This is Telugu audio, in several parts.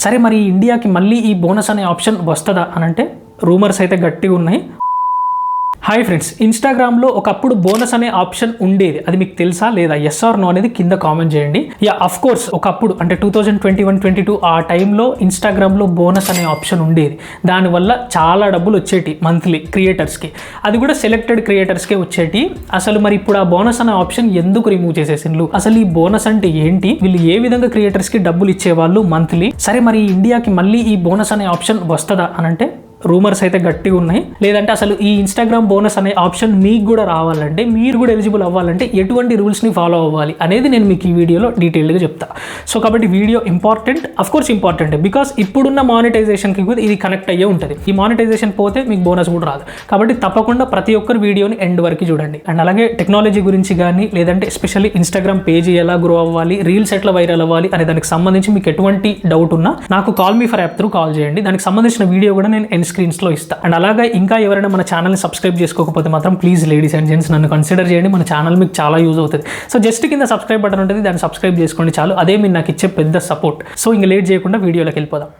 సరే మరి ఇండియాకి మళ్ళీ ఈ బోనస్ అనే ఆప్షన్ వస్తుందా అని అంటే రూమర్స్ అయితే గట్టిగా ఉన్నాయి. హాయ్ ఫ్రెండ్స్, ఇన్స్టాగ్రామ్లో ఒకప్పుడు బోనస్ అనే ఆప్షన్ ఉండేది. అది మీకు తెలుసా లేదా? ఎస్ ఆర్ నో అనేది కింద కామెంట్ చేయండి. యా, అఫ్ కోర్స్ ఒకప్పుడు అంటే 2021-22 ఆ టైంలో ఇన్స్టాగ్రామ్లో బోనస్ అనే ఆప్షన్ ఉండేది. దానివల్ల చాలా డబ్బులు వచ్చేటి మంత్లీ క్రియేటర్స్కి. అది కూడా సెలెక్టెడ్ క్రియేటర్స్కే వచ్చేటి. అసలు మరి ఇప్పుడు ఆ బోనస్ అనే ఆప్షన్ ఎందుకు రిమూవ్ చేసేసిండ్రు? అసలు ఈ బోనస్ అంటే ఏంటి? వీళ్ళు ఏ విధంగా క్రియేటర్స్కి డబ్బులు ఇచ్చేవాళ్ళు మంత్లీ? సరే మరి ఇండియాకి మళ్ళీ ఈ బోనస్ అనే ఆప్షన్ వస్తుందా అని అంటే రూమర్స్ అయితే గట్టిగా ఉన్నాయి. లేదంటే అసలు ఈ ఇన్స్టాగ్రామ్ బోనస్ అనే ఆప్షన్ మీకు కూడా రావాలంటే, మీరు కూడా ఎలిజిబుల్ అవ్వాలంటే ఎటువంటి రూల్స్ని ఫాలో అవ్వాలి అనేది నేను మీకు ఈ వీడియోలో డీటెయిల్గా చెప్తా. సో కాబట్టి video important, of course important, because ఇప్పుడున్న మానిటైజేషన్కి కూడా ఇది కనెక్ట్ అయ్యే ఉంటుంది. ఈ మానిటైజేషన్ పోతే మీకు బోనస్ కూడా రాదు. కాబట్టి తప్పకుండా ప్రతి ఒక్కరు వీడియోని ఎండ్ వరకు చూడండి. అండ్ అలాగే టెక్నాలజీ గురించి కానీ, లేదంటే ఎస్పెషల్లీ ఇన్స్టాగ్రామ్ పేజీ ఎలా గ్రో అవ్వాలి, రీల్స్ ఎట్లా వైరల్ అవ్వాలి అనే దానికి సంబంధించి మీకు ఎటువంటి డౌట్ ఉన్నా నాకు call me for app through call చేయండి. దానికి సంబంధించిన వీడియో కూడా నేను స్క్రీన్స్లో ఇస్తా. అండ్ అలాగే ఇంకా ఎవరైనా మన ఛానల్ని సబ్స్క్రైబ్ చేసుకోకపోతే మాత్రం ప్లీజ్ లేడీస్ అండ్ జెంట్స్ నన్ను కన్సిడర్ చేయండి. మన ఛానల్ మీకు చాలా యూజ్ అవుతుంది. సో జస్ట్ కింద సబ్స్క్రైబ్ బటన్ ఉంటుంది, దాన్ని సబ్స్క్రైబ్ చేసుకోండి చాలు. అదే మీరు నాకు ఇచ్చే పెద్ద సపోర్ట్. సో ఇంకా లేట్ చేయకుండా వీడియోలోకి వెళ్ళిపోదాం.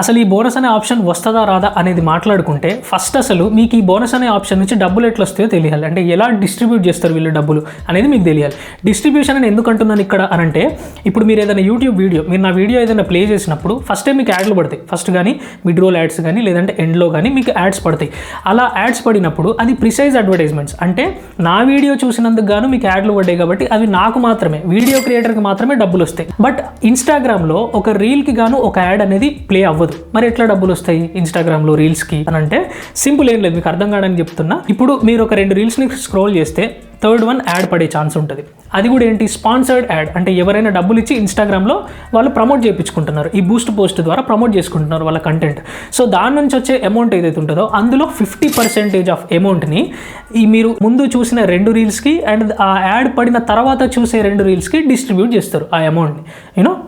అసలు ఈ బోనస్ అనే ఆప్షన్ వస్తుందా రాదా అనేది మాట్లాడుకుంటే ఫస్ట్ అసలు మీకు ఈ బోనస్ అనే ఆప్షన్ నుంచి డబ్బులు ఎట్లా వస్తాయో తెలియాలి. అంటే ఎలా డిస్ట్రిబ్యూట్ చేస్తారు వీళ్ళు డబ్బులు అనేది మీకు తెలియాలి. డిస్ట్రిబ్యూషన్ అని ఎందుకు అంటున్నాను ఇక్కడ అనంటే, ఇప్పుడు మీరు ఏదైనా యూట్యూబ్ వీడియో, మీరు నా వీడియో ఏదైనా ప్లే చేసినప్పుడు ఫస్ట్ టైం మీకు యాడ్లు పడతాయి. ఫస్ట్ కానీ మిడ్ రోల్ యాడ్స్ కానీ, లేదంటే ఎండ్లో కానీ మీకు యాడ్స్ పడతాయి. అలా యాడ్స్ పడినప్పుడు అది ప్రిసైజ్ అడ్వర్టైజ్మెంట్స్, అంటే నా వీడియో చూసినందుకు గాను మీకు యాడ్లు పడ్డాయి కాబట్టి అవి నాకు మాత్రమే, వీడియో క్రియేటర్కి మాత్రమే డబ్బులు వస్తాయి. బట్ ఇన్స్టాగ్రామ్లో ఒక రీల్కి గాను ఒక యాడ్ అనేది ప్లే అవ్వదు. మరి ఎట్లా డబ్బులు వస్తాయి ఇన్స్టాగ్రామ్లో రీల్స్కి అని అంటే సింపుల్, ఏం లేదు, మీకు అర్థం కావడానికి చెప్తున్నా. ఇప్పుడు మీరు ఒక 2 రీల్స్ని స్క్రోల్ చేస్తే థర్డ్ వన్ యాడ్ పడే ఛాన్స్ ఉంటుంది. అది కూడా ఏంటి? Sponsored add. అంటే ఎవరైనా డబ్బులు ఇచ్చి ఇన్స్టాగ్రామ్లో వాళ్ళు ప్రమోట్ చేయించుకుంటున్నారు, ఈ బూస్ట్ పోస్ట్ ద్వారా ప్రమోట్ చేసుకుంటున్నారు వాళ్ళ కంటెంట్. సో దాని నుంచి వచ్చే అమౌంట్ ఏదైతే ఉంటుందో అందులో 50% ఆఫ్ అమౌంట్ని ఈ మీరు ముందు చూసిన 2 రీల్స్కి అండ్ ఆ యాడ్ పడిన తర్వాత చూసే 2 రీల్స్కి డిస్ట్రిబ్యూట్ చేస్తారు ఆ అమౌంట్ని.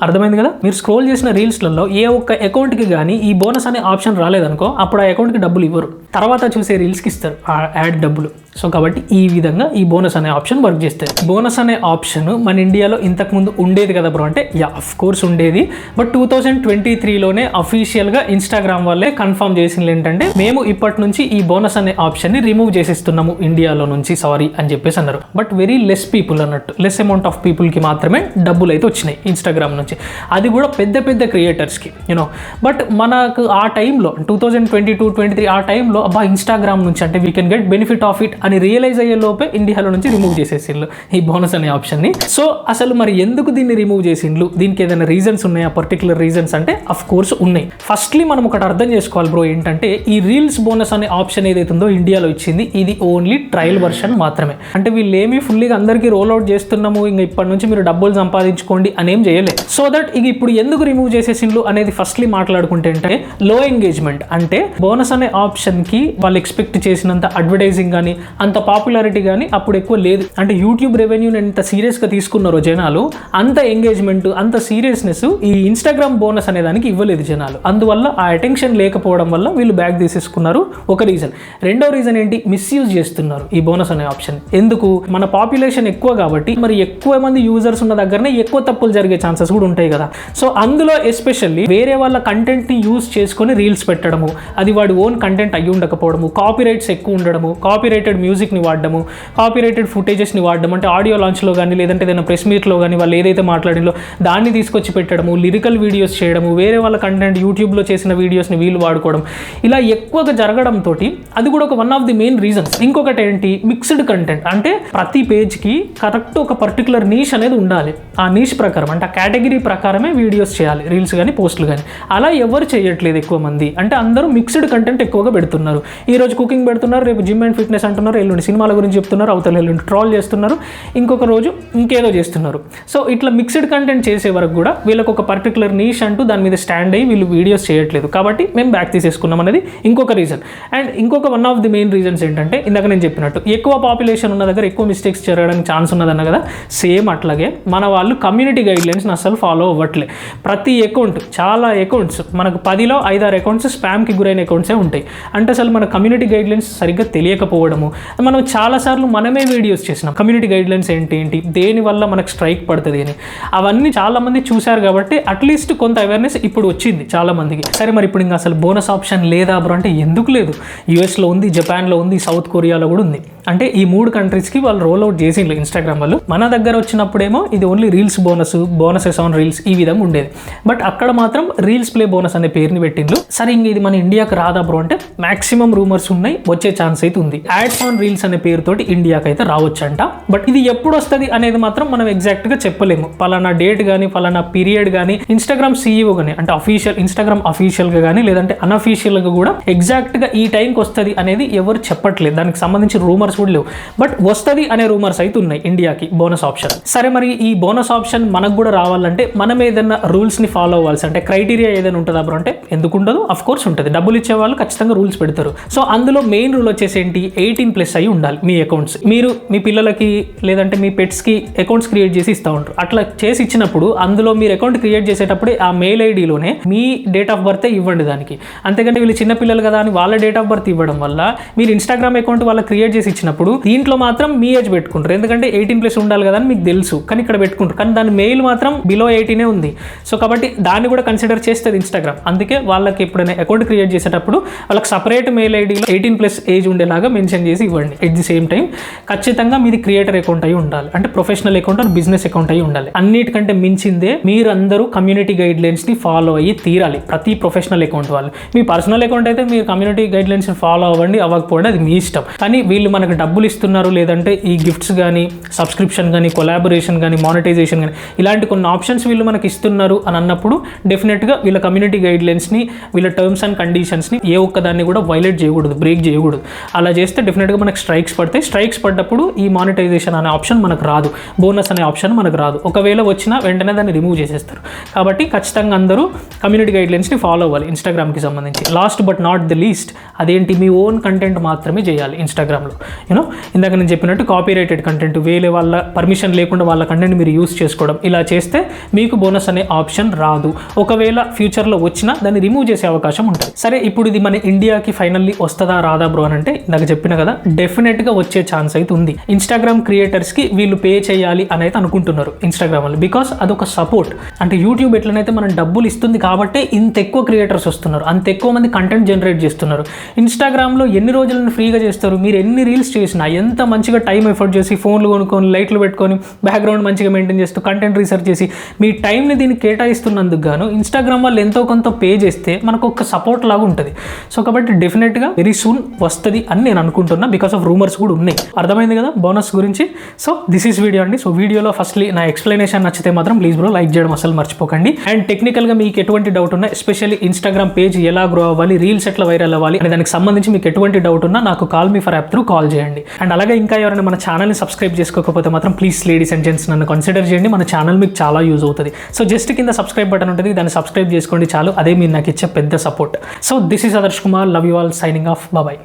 అర్థమైంది కదా? మీరు స్క్రోల్ చేసిన రీల్స్లలో ఏ ఒక్క అకౌంట్కి కానీ ఈ బోనస్ అనే ఆప్షన్ రాలేదనుకో, అప్పుడు ఆ అకౌంట్కి డబ్బులు ఇవ్వరు, తర్వాత చూసే రీల్స్కి ఇస్తారు ఆ యాడ్ డబ్బులు. సో కాబట్టి ఈ విధంగా ఈ బోనస్ అనే ఆప్షన్ వర్క్ చేస్తుంది. బోనస్ అనే ఆప్షన్ మన ఇండియాలో ఇంతకుముందు ఉండేది కదా బ్రో అంటే, యా అఫ్ కోర్స్ ఉండేది. బట్ 2023లోనే అఫీషియల్గా ఇన్స్టాగ్రామ్ వాళ్ళే కన్ఫర్మ్ చేసింది ఏంటంటే, మేము ఇప్పటి నుంచి ఈ బోనస్ అనే ఆప్షన్ని రిమూవ్ చేసేస్తున్నాము ఇండియాలో నుంచి, సారీ అని చెప్పేసి అన్నారు. బట్ వెరీ లెస్ పీపుల్ అన్నట్టు, లెస్ అమౌంట్ ఆఫ్ పీపుల్కి మాత్రమే డబ్బులు అయితే వచ్చినాయి ఇన్స్టాగ్రామ్ నుంచి. అది కూడా పెద్ద పెద్ద క్రియేటర్స్కి బట్ మనకు ఆ టైంలో 2022-23 ఆ టైంలో అబ్బా ఇన్స్టాగ్రామ్ నుంచి అంటే we can get benefit of it అని రియలైజ్ అయ్యే లోపే ఇండియాలో నుంచి రిమూవ్ చేసేసిండ్రు ఈ బోనస్ అనే ఆప్షన్ని. సో అసలు మరి ఎందుకు దీన్ని రిమూవ్ చేసిండ్రు? దీనికి ఏదైనా రీజన్స్ ఉన్నాయా? పర్టికులర్ రీజన్స్ అంటే అఫ్ కోర్స్ ఉన్నాయి. ఫస్ట్లీ మనం ఒకటి అర్థం చేసుకోవాలి బ్రో, ఏంటంటే ఈ రీల్స్ బోనస్ అనే ఆప్షన్ ఏదైతే ఉందో ఇండియాలో ఇచ్చింది, ఇది ఓన్లీ ట్రయల్ వర్షన్ మాత్రమే. అంటే వీళ్ళు ఏమీ ఫుల్లీగా అందరికీ రోల్ అవుట్ చేస్తున్నాము, ఇంకా ఇప్పటి నుంచి మీరు డబ్బులు సంపాదించుకోండి అనేం చేయలేదు. సో దట్ ఇక ఇప్పుడు ఎందుకు రిమూవ్ చేసేసిండ్రు అనేది ఫస్ట్లీ మాట్లాడుకుంటే అంటే లో ఎంగేజ్మెంట్. అంటే బోనస్ అనే ఆప్షన్కి వాళ్ళు ఎక్స్పెక్ట్ చేసినంత అడ్వర్టైజింగ్ కానీ అంత పాపులారిటీ కానీ అప్పుడు ఎక్కువ లేదు. అంటే యూట్యూబ్ రెవెన్యూని ఎంత సీరియస్గా తీసుకున్నారో జనాలు, అంత ఎంగేజ్మెంట్, అంత సీరియస్నెస్ ఈ ఇన్స్టాగ్రామ్ బోనస్ అనే దానికి ఇవ్వలేదు జనాలు. అందువల్ల ఆ అటెన్షన్ లేకపోవడం వల్ల వీళ్ళు బ్యాక్ తీసేసుకున్నారు, ఒక రీజన్. రెండో రీజన్ ఏంటి? మిస్యూజ్ చేస్తున్నారు ఈ బోనస్ అనే ఆప్షన్. ఎందుకు? మన పాపులేషన్ ఎక్కువ కాబట్టి, మరి ఎక్కువ మంది యూజర్స్ ఉన్న దగ్గరనే ఎక్కువ తప్పులు జరిగే ఛాన్సెస్ కూడా ఉంటాయి కదా. సో అందులో ఎస్పెషల్లీ వేరే వాళ్ళ కంటెంట్ని యూజ్ చేసుకొని రీల్స్ పెట్టడము, అది వాడి ఓన్ కంటెంట్ అయ్యి ఉండకపోవడము, కాపీరైట్స్ ఎక్కువ ఉండడము, కాపీరైటెడ్ మ్యూజిక్ని వాడడము, కాపీరైటెడ్ ఫుటేజెస్ని వాడడం, అంటే ఆడియో లాంచ్లో కానీ లేదంటే ఏదైనా ప్రెస్ మీట్లో కానీ వాళ్ళు ఏదైతే మాట్లాడిందో దాన్ని తీసుకొచ్చి పెట్టడము, లిరికల్ వీడియోస్ చేయడము, వేరే వాళ్ళ కంటెంట్ యూట్యూబ్లో చేసిన వీడియోస్ని వీళ్ళు వాడుకోవడం, ఇలా ఎక్కువగా జరగడంతో అది కూడా ఒక one of the main reasons. ఇంకొకటి ఏంటి? Mixed content. అంటే ప్రతి పేజ్కి కరెక్ట్ ఒక పర్టికులర్ నీష్ అనేది ఉండాలి. ఆ నీష్ ప్రకారం అంటే ఆ కేటగిరీ ప్రకారమే వీడియోస్ చేయాలి, రీల్స్ కానీ పోస్టులు కానీ. అలా ఎవరు చేయట్లేదు ఎక్కువ మంది. అంటే అందరూ మిక్స్డ్ కంటెంట్ ఎక్కువగా పెడుతున్నారు. ఈ రోజు కుకింగ్ పెడుతున్నారు, రేపు జిమ్ అండ్ ఫిట్నెస్ అంటున్నారు, ఎల్లుండి సినిమాల గురించి చెప్తున్నారు, అవతల ఎల్లుండి ట్రోల్ చేస్తున్నారు, ఇంకొక రోజు ఇంకేదో చేస్తున్నారు. సో ఇట్లా మిక్స్డ్ కంటెంట్ చేసే వరకు కూడా వీళ్ళకి ఒక పర్టికులర్ నీష్ అంటూ దాని మీద స్టాండ్ అయ్యి వీళ్ళు వీడియోస్ చేయట్లేదు. కాబట్టి మేము బ్యాక్ తీసేసుకున్నాం అనేది ఇంకొక రీజన్. అండ్ ఇంకొక one of the main reasons ఏంటంటే, ఇందాక నేను చెప్పినట్టు ఎక్కువ పాపులేషన్ ఉన్న దగ్గర ఎక్కువ మిస్టేక్స్ జరగడానికి ఛాన్స్ ఉన్నదన్న కదా, సేమ్ అట్లాగే మన వాళ్ళు కమ్యూనిటీ గైడ్లైన్స్ని అసలు ఫాలో అవ్వట్లే. ప్రతి అకౌంట్, చాలా అకౌంట్స్, మనకు 10లో 5-6 అకౌంట్స్ స్పామ్కి గురైన అకౌంట్సే ఉంటాయి. అంటే అసలు మన కమ్యూనిటీ గైడ్లైన్స్ సరిగ్గా తెలియకపోవడము, మనం చాలాసార్లు మనమే వీడియోస్ చేసినాం, కమ్యూనిటీ గైడ్లైన్స్ ఏంటి, దేని వల్ల మనకు స్ట్రైక్ పడుతుంది అని. అవన్నీ చాలా మంది చూశారు కాబట్టి అట్లీస్ట్ కొంత అవేర్నెస్ ఇప్పుడు వచ్చింది చాలా మందికి. సరే మరి ఇప్పుడు ఇంకా అసలు బోనస్ ఆప్షన్ లేదా బ్రో అంటే ఎందుకు లేదు? యూఎస్లో ఉంది, జపాన్లో ఉంది, సౌత్ కొరియాలో కూడా ఉంది. అంటే ఈ 3 కంట్రీస్కి వాళ్ళు రోల్ అవుట్ చేసిండ్రు ఇన్స్టాగ్రామ్ వాళ్ళు. మన దగ్గర వచ్చినప్పుడేమో ఇది only reels bonuses on reels ఈ విధంగా ఉండేది. బట్ అక్కడ మాత్రం రీల్స్ ప్లే బోనస్ అనే పేరుని పెట్టిండ్రు. సరే ఇంక ఇది మన ఇండియాకి రాదా బ్రో అంటే మాక్సిమం రూమర్స్ ఉన్నాయి, వచ్చే ఛాన్స్ అయితే ఉంది. యాడ్స్ ఆన్ రీల్స్ అనే పేరుతోటి ఇండియాకి అయితే రావచ్చంట. బట్ ఇది ఎప్పుడు వస్తుంది అనేది మాత్రం మనం ఎగ్జాక్ట్గా చెప్పలేము. పలానా డేట్ కానీ పలానా పీరియడ్ కానీ ఇన్స్టాగ్రామ్ CEO కానీ అంటే ఇన్స్టాగ్రామ్ అఫీషియల్గా కానీ లేదంటే అన్అఫీషియల్గా కూడా ఎగ్జాక్ట్గా ఈ టైంకి వస్తుంది అనేది ఎవరు చెప్పట్లేదు. దానికి సంబంధించిన రూమర్స్ కూడా లేవు. బట్ వస్తుంది అనే రూమర్స్ అయితే ఉన్నాయి ఇండియాకి బోనస్ ఆప్షన్. సరే మరి ఈ బోనస్ ఆప్షన్ మనకు కూడా రావాలంటే మనం ఏదైనా రూల్స్ని ఫాలో అవ్వాల్సి అంటే క్రైటీరియా ఏదైనా ఉంటుందా బ్రో అంటే ఎందుకు ఉండదు? అఫ్ కోర్స్ ఉంటుంది. డబ్బులు ఇచ్చే వాళ్ళు ఖచ్చితంగా రూల్స్ పెడతారు. సో అందులో మెయిన్ రూల్ వచ్చేసి ఏంటి, 18+ అయి ఉండాలి మీ అకౌంట్స్. మీరు మీ పిల్లలకి లేదంటే మీ పెట్స్కి అకౌంట్స్ క్రియేట్ చేసి ఇస్తూ ఉంటారు. అట్లా చేసి ఇచ్చినప్పుడు అందులో మీరు అకౌంట్ క్రియేట్ చేసేటప్పుడే ఆ మెయిల్ ఐడిలోనే మీ డేట్ ఆఫ్ బర్త్ ఇవ్వండి దానికి. అంతేకంటే వీళ్ళు చిన్న పిల్లలు కదా అని వాళ్ళ డేట్ ఆఫ్ బర్త్ ఇవ్వడం వల్ల మీరు ఇన్స్టాగ్రామ్ అకౌంట్ వాళ్ళకి క్రియేట్ చేసి ఇచ్చినప్పుడు దీంట్లో మాత్రం మీ ఏజ్ పెట్టుకుంటారు. ఎందుకంటే 18+ ఉండాలి కదా అని మీకు తెలుసు, కానీ ఇక్కడ పెట్టుకుంటారు. కానీ దాని మెయిల్ మాత్రం బిలో 18 ఉంది. సో కాబట్టి దాన్ని కూడా కన్సిడర్ చేస్తుంది ఇన్స్టాగ్రామ్. అందుకే వాళ్ళకి ఎప్పుడైనా అకౌంట్ క్రియేట్ చేసేటప్పుడు వాళ్ళకి సపరేట్ మెయిల్ ఐడిలో 18+ ఏజ్ ఉండేలాగా మెన్షన్ చేసి ఇవ్వండి. ఎట్ ది సేమ్ టైం ఖచ్చితంగా మీది క్రియేటర్ అకౌంట్ అయి ఉండాలి, అంటే professional account and business account అయి ఉండాలి. అన్నిటికంటే మించిందే మీరందరూ కమ్యూనిటీ గైడ్లైన్స్ని ఫాలో అయ్యి తీరాలి. ప్రతి ప్రొఫెషనల్ అకౌంట్ వాళ్ళు. మీ పర్సనల్ అకౌంట్ అయితే మీరు కమ్యూనిటీ గైడ్లైన్స్ని ఫాలో అవ్వండి, అవ్వకపోవడం అది మీ ఇష్టం. కానీ వీళ్ళు మనకు డబ్బులు ఇస్తున్నారు లేదంటే ఈ గిఫ్ట్స్ కానీ సబ్స్క్రిప్షన్ కానీ కొలాబరేషన్ కానీ మానిటైజేషన్ కానీ ఇలాంటి కొన్ని ఆప్షన్స్ వీళ్ళు మనకి ఇస్తున్నారు అని అన్నప్పుడు డెఫినెట్గా వీళ్ళ కమ్యూనిటీ గైడ్లైన్స్ని వీళ్ళ టర్మ్స్ అండ్ కండిషన్స్ని ఏ ఒక్కదాన్ని కూడా వైలేట్ చేయకూడదు, బ్రేక్ చేయకూడదు. అలా చేస్తే డెఫినెట్గా మనకు స్ట్రైక్స్ పడతాయి. స్ట్రైక్స్ పడ్డప్పుడు ఈ మానిటైజేషన్ అనే ఆప్షన్ మనకు రాదు, బోనస్ అనే ఆప్షన్ మనకు రాదు. ఒకవేళ వచ్చినా వెంటనే దాన్ని రిమూవ్ చేసేస్తారు. కాబట్టి ఖచ్చితంగా అందరూ కమ్యూనిటీ గైడ్లైన్స్ని ఫాలో అవ్వాలి ఇన్స్టాగ్రామ్కి సంబంధించి. Last but not the least అదేంటి, మీ ఓన్ కంటెంట్ మాత్రమే చేయాలి ఇన్స్టాగ్రామ్లో. ఇందాక నేను చెప్పినట్టు కాపీరైటెడ్ కంటెంట్, వేరే వాళ్ళ పర్మిషన్ లేకుండా వాళ్ళ కంటెంట్ మీరు యూస్ చేసుకోవడం, ఇలా చేస్తే మీకు బోనస్ అనే ఆప్షన్ రాదు. ఒకవేళ ఫ్యూచర్లో వచ్చినా దాన్ని రిమూవ్ చేసే అవకాశం ఉంటుంది. సరే ఇప్పుడు ఇది మన ఇండియాకి ఫైనల్లీ వస్తుందా రాదా బ్రో అని అంటే ఇందాక చెప్పిన కదా, డెఫినెట్గా వచ్చే ఛాన్స్ అయితే ఉంది. ఇన్స్టాగ్రామ్ క్రియేటర్స్కి వీళ్ళు పే చేయాలి అని అయితే అనుకుంటున్నారు ఇన్స్టాగ్రామ్ వాళ్ళు. బికాస్ అదొక సపోర్ట్. అంటే యూట్యూబ్ ఎట్లనైతే మనం డబ్బులు ఇస్తుంది కాబట్టి ఇంత ఎక్కువ క్రియేటర్స్ వస్తున్నారు, అంత ఎక్కువ మంది కంటెంట్ జనరేట్ చేస్తున్నారు. ఇన్స్టాగ్రామ్లో ఎన్ని రోజులను ఫ్రీగా చేస్తారు? మీరు ఎన్ని రీల్స్ చేసినా, ఎంత మంచిగా టైం ఎఫర్ట్ చేసి ఫోన్లు కొనుక్కొని లైట్లు పెట్టుకొని బ్యాక్గ్రౌండ్ మంచిగా మెయింటైన్ చేస్తూ కంటెంట్ రీసెర్చ్ చేసి మీ టైంని దీన్ని కేటాయిస్తున్నందుకు గాను ఇన్స్టాగ్రామ్ వాళ్ళు ఎంతో కొంత పే చేస్తే మనకు ఒక సపోర్ట్ లాగా ఉంటుంది. సో కాబట్టి డెఫినెట్గా వెరీ సూన్ వస్తుంది అని నేను అనుకుంటున్నా. బికాస్ ఆఫ్ రూమర్స్ కూడా ఉన్నాయి. అర్థమైంది కదా బోనస్ గురించి. సో దిస్ ఈస్ వీడియో అండి. సో వీడియోలో ఫస్ట్లీ నా ఎక్స్ప్లెనేషన్ నచ్చితే మాత్రం ప్లీజ్ బ్రో లైక్ చేయడం అసలు మర్చిపోకండి. అండ్ టెక్నికల్గా మీకు ఎటువంటి డౌట్ ఉన్నా, ఎస్పెషల్లీ ఇన్స్టాగ్రామ్ పేజ్ ఎలా గ్రో అవ్వాలి, రీల్స్ ఎట్లా వైరల్ అవ్వాలి అనే దానికి సంబంధించి మీకు ఎటువంటి డౌట్ ఉన్నా నాకు call me for app through call చేయండి. అండ్ అలాగే ఇంకా ఎవరైనా మన ఛానల్ని సబ్స్క్రైబ్ చేసుకోకపోతే మాత్రం ప్లీజ్ లేడీస్ అండ్ జెంట్స్ నన్ను కన్సిడర్ చేయండి. మన ఛానల్ మీకు చాలా యూజ్ అవుతుంది. సో జస్ట్ కింద సబ్స్క్రైబ్ బటన్ ఉంటుంది, దాన్ని సబ్స్క్రైబ్ చేసుకోండి చాలు. అదే మీరు నాకు ఇచ్చే పెద్ద support. So this is Adarsh Kumar. Love you all. Signing off. Bye.